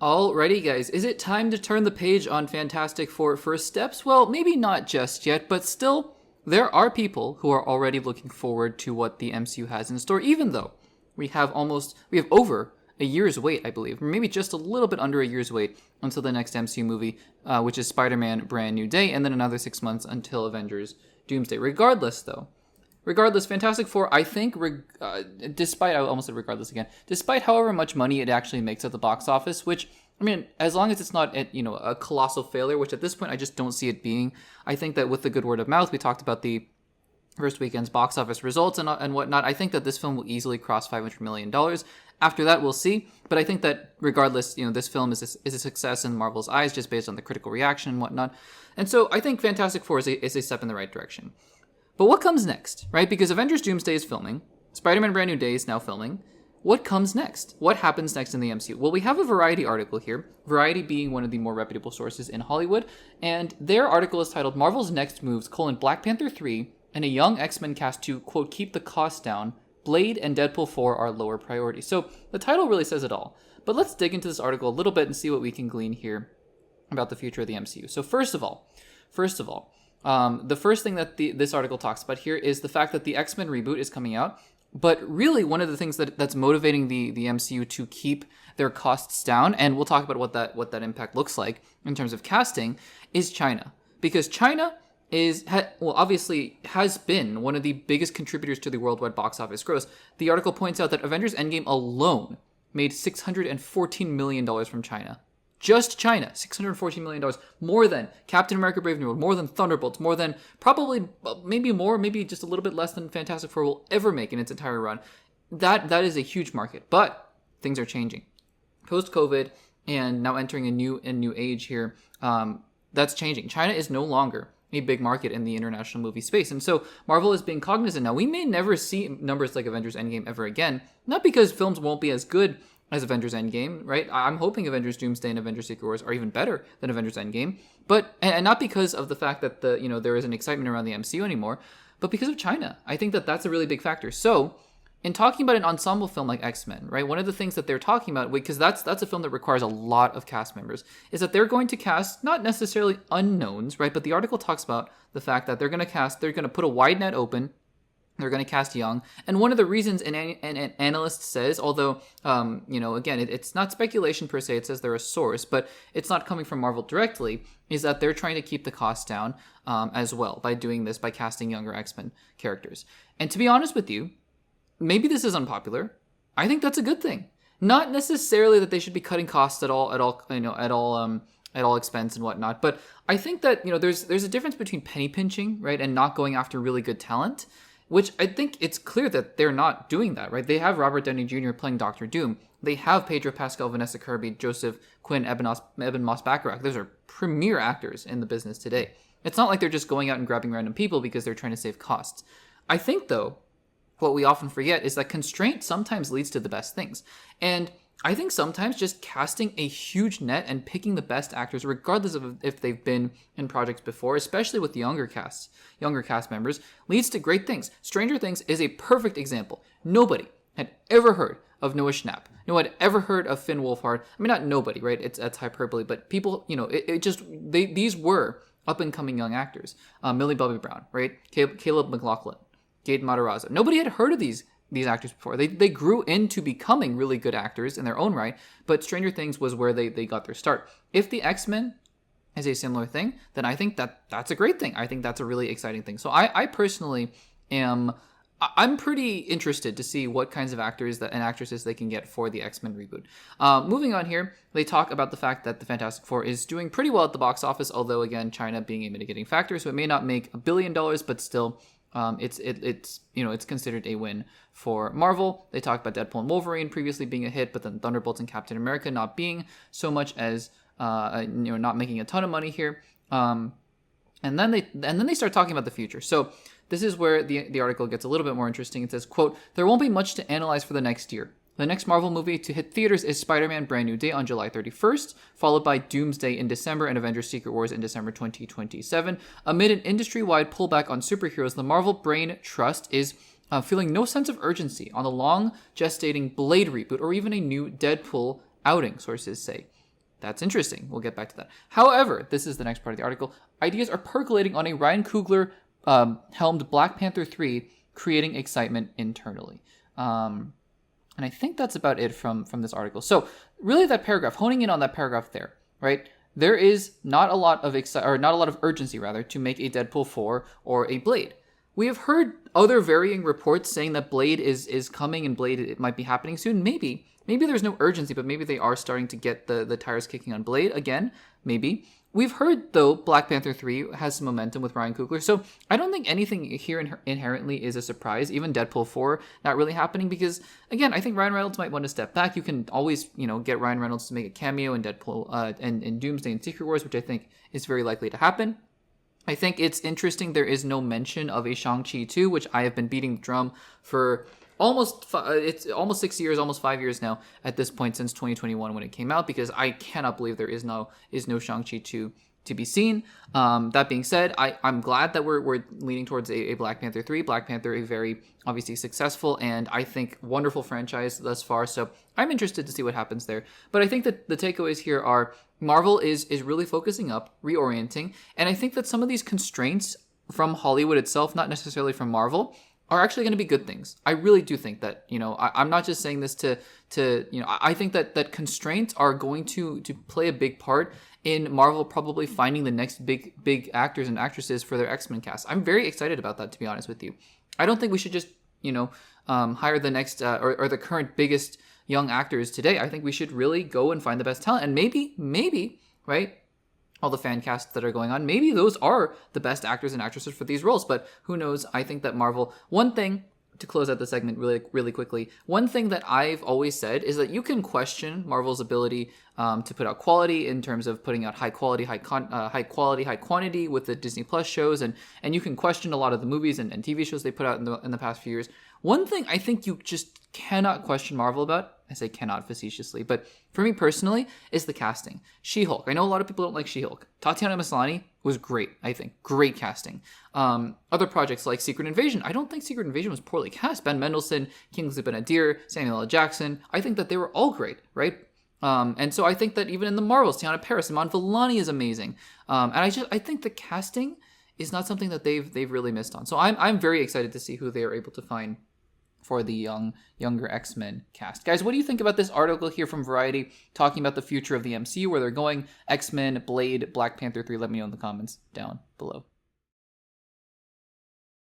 Alrighty, guys, is it time to turn the page on Fantastic Four First Steps? Well, maybe not just yet, but still, there are people who are already looking forward to what the MCU has in store, even though we have over a year's wait, I believe, or maybe just a little bit under a year's wait until the next MCU movie, which is Spider-Man Brand New Day, and then another 6 months until Avengers Doomsday. Regardless, Fantastic Four, I think, despite however much money it actually makes at the box office, which, I mean, as long as it's not a colossal failure, which at this point I just don't see it being, I think that with the good word of mouth, we talked about the first weekend's box office results and whatnot, I think that this film will easily cross $500 million. After that, we'll see. But I think that regardless, this film is a success in Marvel's eyes just based on the critical reaction and whatnot. And so I think Fantastic Four is a step in the right direction. But what comes next, right? Because Avengers Doomsday is filming. Spider-Man Brand New Day is now filming. What comes next? What happens next in the MCU? Well, we have a Variety article here, Variety being one of the more reputable sources in Hollywood, and their article is titled Marvel's Next Moves, Black Panther 3 and a young X-Men cast to, quote, keep the costs down. Blade and Deadpool 4 are lower priority. So the title really says it all. But let's dig into this article a little bit and see what we can glean here about the future of the MCU. So first of all, the first thing that this article talks about here is the fact that the X-Men reboot is coming out. But really, one of the things that's motivating the MCU to keep their costs down, and we'll talk about what that impact looks like in terms of casting, is China. Because China obviously has been one of the biggest contributors to the worldwide box office gross. The article points out that Avengers Endgame alone made $614 million from China. Just China, $614 million, more than Captain America Brave New World, more than Thunderbolts, more than probably, maybe just a little bit less than Fantastic Four will ever make in its entire run. That is a huge market, but things are changing. Post-COVID and now entering a new age here, that's changing. China is no longer a big market in the international movie space. And so Marvel is being cognizant now. We may never see numbers like Avengers Endgame ever again, not because films won't be as good as Avengers Endgame, right? I'm hoping Avengers Doomsday and Avengers Secret Wars are even better than Avengers Endgame, but and not because of the fact that there isn't excitement around the MCU anymore, but because of China. I think that that's a really big factor. So, in talking about an ensemble film like X-Men, right? One of the things that they're talking about, because that's a film that requires a lot of cast members, is that they're going to cast not necessarily unknowns, right? But the article talks about the fact that they're going to put a wide net open. They're going to cast young. And one of the reasons an analyst says, although, again, it's not speculation per se, it says they're a source, but it's not coming from Marvel directly, is that they're trying to keep the cost down as well by doing this, by casting younger X-Men characters. And to be honest with you, maybe this is unpopular. I think that's a good thing. Not necessarily that they should be cutting costs at all expense and whatnot, but I think that, there's a difference between penny pinching, right, and not going after really good talent, which I think it's clear that they're not doing that, right? They have Robert Downey Jr. playing Doctor Doom. They have Pedro Pascal, Vanessa Kirby, Joseph Quinn, Eben Moss-Baccarat. Those are premier actors in the business today. It's not like they're just going out and grabbing random people because they're trying to save costs. I think, though, what we often forget is that constraint sometimes leads to the best things. And I think sometimes just casting a huge net and picking the best actors, regardless of if they've been in projects before, especially with younger cast members, leads to great things. Stranger Things is a perfect example. Nobody had ever heard of Noah Schnapp. No one had ever heard of Finn Wolfhard. I mean, not nobody, right? That's hyperbole, but people, these were up-and-coming young actors. Millie Bobby Brown, right? Caleb McLaughlin, Gaten Matarazzo. Nobody had heard of these actors before. They grew into becoming really good actors in their own right, but Stranger Things was where they got their start. If the X-Men is a similar thing, then I think that's a great thing. I think that's a really exciting thing. So I personally I'm pretty interested to see what kinds of actors and actresses they can get for the X-Men reboot. Moving on here, they talk about the fact that the Fantastic Four is doing pretty well at the box office, although again, China being a mitigating factor, so it may not make $1 billion, but still it's considered a win for Marvel. They talked about Deadpool and Wolverine previously being a hit, but then Thunderbolts and Captain America not being so much as not making a ton of money here. And then they start talking about the future. So this is where the article gets a little bit more interesting. It says, quote, "There won't be much to analyze for the next year. The next Marvel movie to hit theaters is Spider-Man Brand New Day on July 31st, followed by Doomsday in December and Avengers Secret Wars in December 2027. Amid an industry-wide pullback on superheroes, the Marvel Brain Trust is feeling no sense of urgency on the long-gestating Blade reboot or even a new Deadpool outing," sources say. That's interesting. We'll get back to that. However, this is the next part of the article. Ideas are percolating on a Ryan Coogler helmed Black Panther 3, creating excitement internally. And I think that's about it from this article. So really that paragraph, honing in on that paragraph there, right? There is not a lot of urgency rather to make a Deadpool 4 or a Blade. We have heard other varying reports saying that Blade is coming and Blade it might be happening soon. Maybe there's no urgency, but maybe they are starting to get the tires kicking on Blade again. Maybe. We've heard, though, Black Panther 3 has some momentum with Ryan Coogler, so I don't think anything here inherently is a surprise. Even Deadpool 4 not really happening because, again, I think Ryan Reynolds might want to step back. You can always, get Ryan Reynolds to make a cameo in Deadpool and Doomsday and Secret Wars, which I think is very likely to happen. I think it's interesting there is no mention of a Shang-Chi 2, which I have been beating the drum for it's almost 6 years, almost 5 years now at this point since 2021 when it came out, because I cannot believe there is no Shang-Chi 2 to be seen. That being said, I'm glad that we're leaning towards a Black Panther 3. Black Panther, a very obviously successful and I think wonderful franchise thus far. So I'm interested to see what happens there. But I think that the takeaways here are Marvel is really focusing up, reorienting, and I think that some of these constraints from Hollywood itself, not necessarily from Marvel, are actually going to be good things. I really do think that, I'm not just saying this to I think that constraints are going to play a big part in Marvel probably finding the next big actors and actresses for their X-Men cast. I'm very excited about that, to be honest with you. I don't think we should just, hire the next or the current biggest young actors today. I think we should really go and find the best talent. And maybe, right? All the fan casts that are going on, maybe those are the best actors and actresses for these roles, but who knows? I think that Marvel, one thing to close out the segment really quickly, one thing that I've always said is that you can question Marvel's ability to put out quality in terms of putting out high quality, high quantity with the Disney Plus shows, and you can question a lot of the movies and TV shows they put out in the past few years. One thing I think you just cannot question Marvel about, I say cannot facetiously, but for me personally, is the casting. She-Hulk. I know a lot of people don't like She-Hulk. Tatiana Maslany was great, I think. Great casting. Other projects like Secret Invasion. I don't think Secret Invasion was poorly cast. Ben Mendelsohn, Kingsley Ben-Adir, Samuel L. Jackson. I think that they were all great, right? And so I think that even in the Marvels, Tiana Paris, Iman Vellani is amazing. And I think the casting is not something that they've really missed on. So I'm very excited to see who they are able to find for the younger X-Men cast. Guys, what do you think about this article here from Variety talking about the future of the MCU, where they're going? X-Men, Blade, Black Panther 3? Let me know in the comments down below.